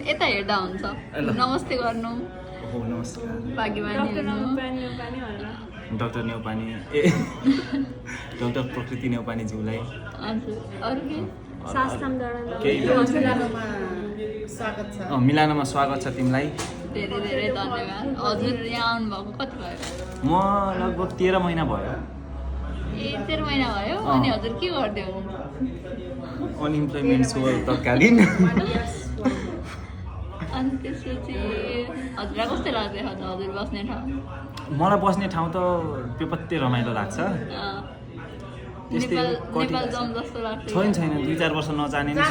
यता हेर्दा हुन्छ नमस्ते गर्नु हो नमस्कार डाक्टर नेउपानी ए डाक्टर प्रकृति नेउपानीज्यूलाई हजुर अरू के मिलानमा स्वागत छ तिमीलाई धेरै धेरै धन्यवाद हजुर यहाँ आउनुभएको कति भयो म लगभग 13 महिना भयो ए 13 महिना भयो अनि हजुर के गर्दै हुनुहुन्छ अनइम्प्लोइमेन्ट छु तत्कालीन अनि त्यसपछि हजुरलाई कस्तो लाग्दैछ हजुर बस्ने ठाउँ मलाई बस्ने ठाउँ त बेपत्ते रमाइलो लाग्छ नेपाल जाउँ जस्तो लाग्छ छैन 2-4 वर्ष नजाने नै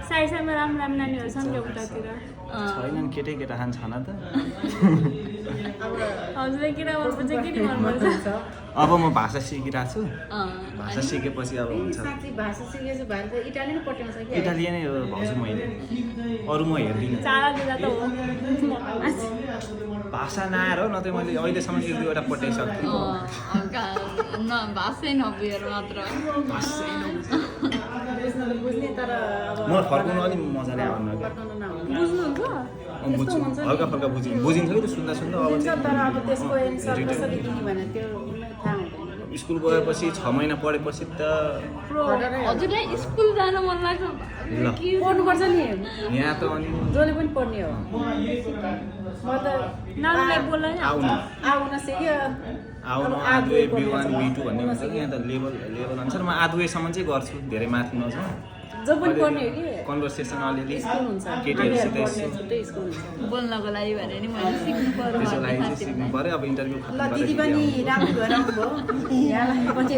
साइसाइमा राम्रो नानीहरू छन् नि उतातिर छैनन् केटा खान छन त हजुरले केटा मनपर्छ केटी मनपर्छ अब म भाषा सिकिरहेको छु भाषा सिकेपछि अब हुन्छ इटालियनै हो भाउजू मैले अरू म हेर्दिनँ भाषा नआएर नत्र मैले अहिलेसम्म 1-2वटा पठाइसक्छु भाषै नबुझेर मात्र म फर्काउनु अलिक मजाले आउनु बुझ्छु हल्का फल्का बुझिन्छ कि सुन्दा अब स्कुल गएपछि 6 महिना पढेपछि त हजुरलाई स्कुल जान मन लाग्छ पढ्नुपर्छ नि यहाँ त अनि जसले पनि पढ्ने हो आउनु आधुए B1 B2 भन्ने हुन्छ कि यहाँ त लेभल अनुसार म आधुएसम्म चाहिँ गर्छु धेरै माथि नछु जो पनि पढ्ने हो कि कन्भर्सेसन अलिअलि केटीहरुसित बोल्नको लागि भने नि मैले सिक्नु पर्यो त्यसको लागि चाहिँ सिक्नु पर्यो अब इन्टरभ्यु ल दिदी पनि राम्रो भएर आउनुभयो यहाँलाई पछि